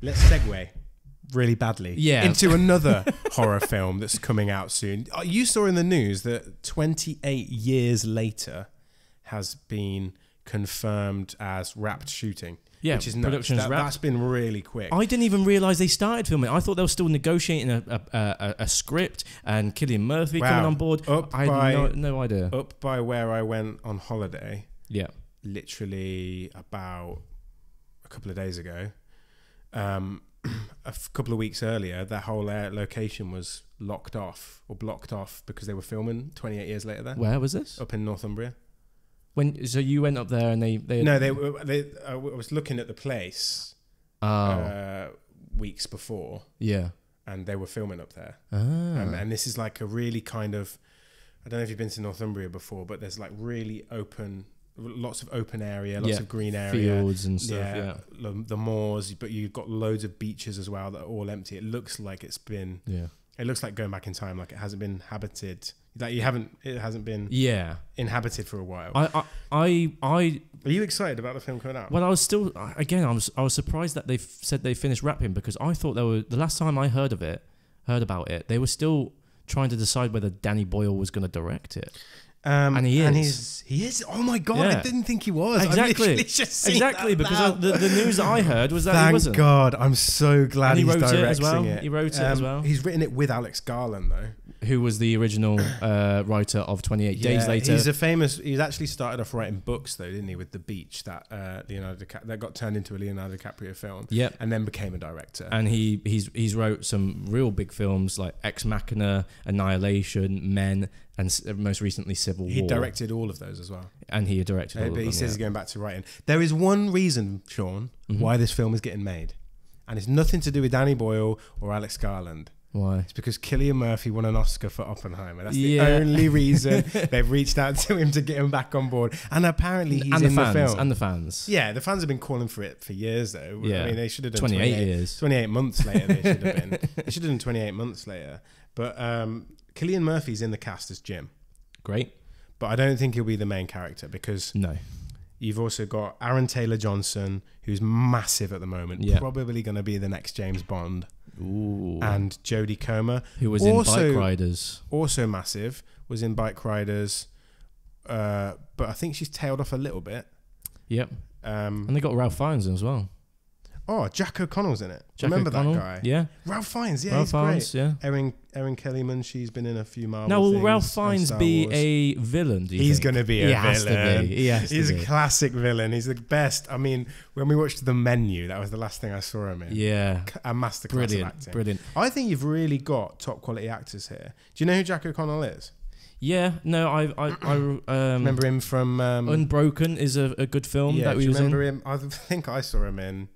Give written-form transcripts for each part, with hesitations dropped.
let's segue really badly into another horror film that's coming out soon. You saw in the news that 28 years later has been confirmed as wrapped shooting. Yeah, which is nuts. production's wrapped. That's been really quick. I didn't even realise they started filming. I thought they were still negotiating a script and Cillian Murphy coming on board. I had no idea. Up by where I went on holiday, literally about a couple of days ago, a couple of weeks earlier, that whole location was locked off or blocked off because they were filming 28 years later there. Where was this? Up in Northumbria. So you went up there and they I was looking at the place weeks before. Yeah. And they were filming up there. And this is like a really kind of, I don't know if you've been to Northumbria before, but there's like really open, lots of open area, lots of green area. Fields and stuff, the moors, but you've got loads of beaches as well that are all empty. It looks like it's been, it looks like going back in time, like it hasn't been inhabited. Like it hasn't been inhabited for a while. Are you excited about the film coming out? Well, I was still, again, I was surprised that they said they finished wrapping, because I thought the last time I heard about it, they were still trying to decide whether Danny Boyle was going to direct it. And he is. Oh my God, I didn't think he was. Exactly. Because the news that I heard was that he wasn't. Thank God, I'm so glad he's directing it as well. He wrote it as well. He's written it with Alex Garland though, who was the original writer of 28 Days Later. He's actually started off writing books though, didn't he, with The Beach, that that got turned into a Leonardo DiCaprio film. Yep. And then became a director. And he's wrote some real big films like Ex Machina, Annihilation, Men, and most recently Civil War. He directed all of those as well. And he directed all of them. But he says he's going back to writing. There is one reason, Sean, why this film is getting made. And it's nothing to do with Danny Boyle or Alex Garland. Why? It's because Cillian Murphy won an Oscar for Oppenheimer. That's the only reason they've reached out to him to get him back on board. And apparently he's in the film. And the fans. Yeah, the fans have been calling for it for years though. Yeah. I mean, they should have done 28 years. 28 months later they should have been. They should have done 28 months later. But Cillian Murphy's in the cast as Jim. Great. But I don't think he'll be the main character because you've also got Aaron Taylor-Johnson, who's massive at the moment, probably going to be the next James Bond. Ooh. And Jodie Comer, who was in Bike Riders. Also massive, was in Bike Riders. But I think she's tailed off a little bit. Yep. And they got Ralph Fiennes as well. Oh, Jack O'Connell's in it. Remember that guy? Yeah. Ralph Fiennes, Ralph Fiennes, great. Erin Kellyman, she's been in a few Marvel Now, will things. Ralph Fiennes be a villain, do you He's think? going to be a villain. He's a classic villain. He's the best. I mean, when we watched The Menu, that was the last thing I saw him in. Yeah. A masterclass of acting. Brilliant. I think you've really got top quality actors here. Do you know who Jack O'Connell is? Yeah, no, I remember him from Unbroken is a good film that we was in. Remember him? I think I saw him in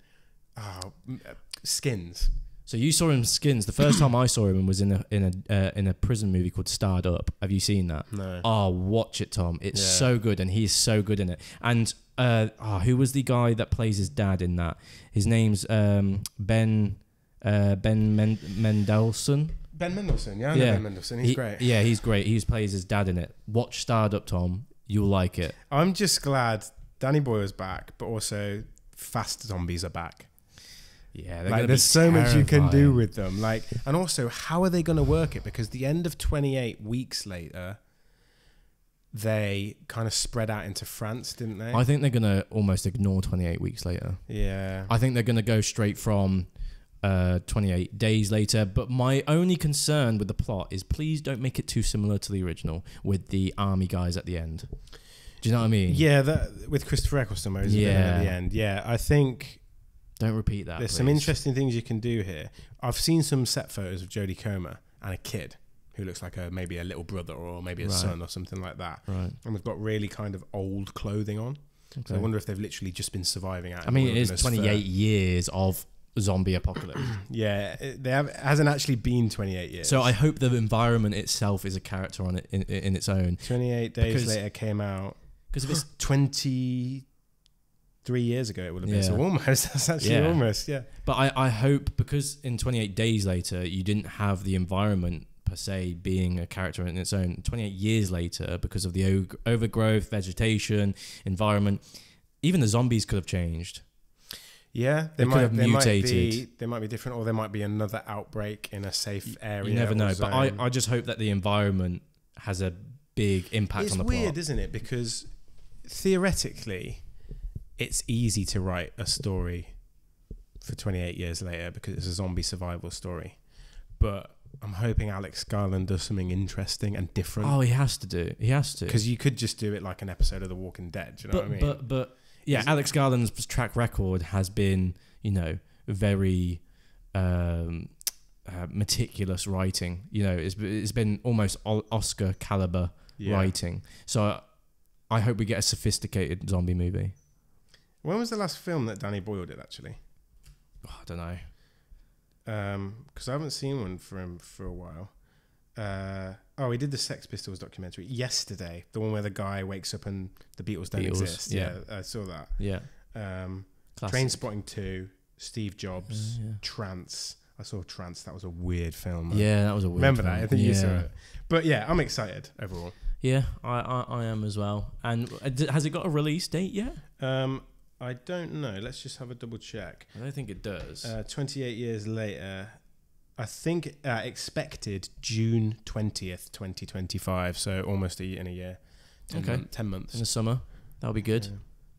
Skins. So you saw him in Skins. The first time I saw him was in a prison movie called Starred Up. Have you seen that? No. Oh, watch it, Tom. It's so good, and he's so good in it. And who was the guy that plays his dad in that? His name's Ben Mendelsohn. Ben Mendelsohn, yeah, I know Ben Mendelsohn. He's great. Yeah, he's great. He plays his dad in it. Watch Starred Up, Tom. You'll like it. I'm just glad Danny Boyle's back, but also Fast Zombies are back. Yeah, there's so much you can do with them. And also, how are they going to work it? Because the end of 28 weeks later, they kind of spread out into France, didn't they? I think they're going to almost ignore 28 weeks later. Yeah. I think they're going to go straight from 28 days later. But my only concern with the plot is please don't make it too similar to the original with the army guys at the end. Do you know what I mean? Yeah, with Christopher Eccleston at the end. Yeah, I think... Don't repeat that, There's please. some interesting things you can do here. I've seen some set photos of Jodie Comer and a kid who looks like maybe a little brother or maybe a son or something like that. Right. And we've got really kind of old clothing on. Okay. So I wonder if they've literally just been surviving out. I mean, it is 28 years of zombie apocalypse. Yeah, it hasn't actually been 28 years. So I hope the environment itself is a character on it in its own. 28 Days Later came out. Because if it's 23 years ago, it would have been. So almost. That's actually almost, yeah. But I hope, because in 28 Days Later, you didn't have the environment per se being a character in its own. 28 years later, because of the overgrowth, vegetation, environment, even the zombies could have changed. Yeah, they could have mutated. They might be different, or there might be another outbreak in a safe area. You never know. But I just hope that the environment has a big impact on the plot. It's weird, isn't it? Because theoretically, it's easy to write a story for 28 years later because it's a zombie survival story. But I'm hoping Alex Garland does something interesting and different. Oh, he has to do. He has to. Because you could just do it like an episode of The Walking Dead. Do you know what I mean? But yeah, Alex Garland's track record has been, very meticulous writing. It's been almost Oscar caliber writing. So I hope we get a sophisticated zombie movie. When was the last film that Danny Boyle did, actually? Oh, I don't know. Because I haven't seen one for him for a while. He did the Sex Pistols documentary yesterday, the one where the guy wakes up and the Beatles don't exist. Yeah, I saw that. Yeah. Trainspotting 2, Steve Jobs, Trance. I saw Trance. That was a weird film. Man. Yeah, that was a weird Remember film. that? I think you saw it. But yeah, I'm excited overall. Yeah, I am as well. And has it got a release date yet? I don't know. Let's just have a double check. I don't think it does. 28 years later, I think expected June 20th, 2025. So almost in a year. 10 months. In the summer. That'll be good.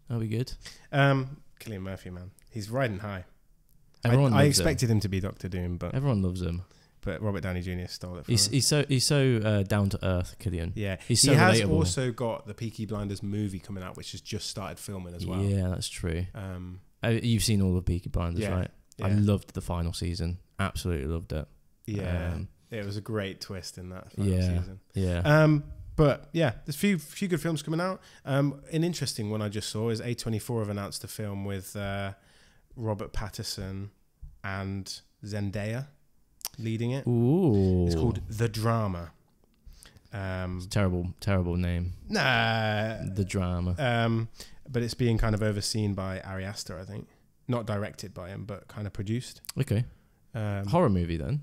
That'll be good. Cillian Murphy, man. He's riding high. I expected him to be Dr. Doom, but everyone loves him. But Robert Downey Jr. stole it. He's so down to earth, Cillian. Yeah, he has also got the Peaky Blinders movie coming out, which has just started filming as well. Yeah, that's true. You've seen all the Peaky Blinders, right? Yeah. I loved the final season. Absolutely loved it. Yeah, it was a great twist in that final season. Yeah. But yeah, there's a few good films coming out. An interesting one I just saw is A24 have announced a film with Robert Pattinson and Zendaya leading it. Ooh. It's called The Drama. It's a terrible name. Nah. The Drama. But it's being kind of overseen by Ari Aster, I think. Not directed by him, but kind of produced. Okay. Horror movie then?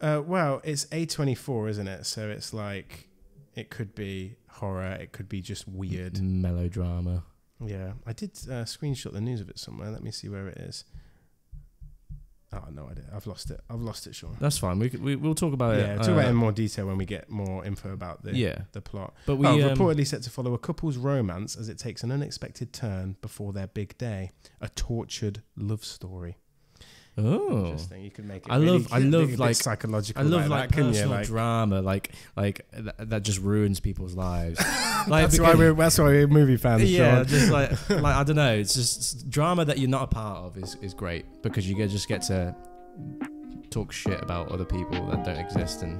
Well, it's A24, isn't it? So it's like, it could be horror, it could be just weird. Melodrama. Yeah. I did screenshot the news of it somewhere. Let me see where it is. Oh, no idea. I've lost it, Sean. That's fine. We'll talk about it. Yeah, talk about it in more detail when we get more info about the plot. But we reportedly set to follow a couple's romance as it takes an unexpected turn before their big day. A tortured love story. Oh, interesting. You could make it. I love like psychological. I love like personal like drama, like that just ruins people's lives. Like that's why we're movie fans. Yeah, Sean. just like I don't know. It's just drama that you're not a part of is great because you just get to talk shit about other people that don't exist. And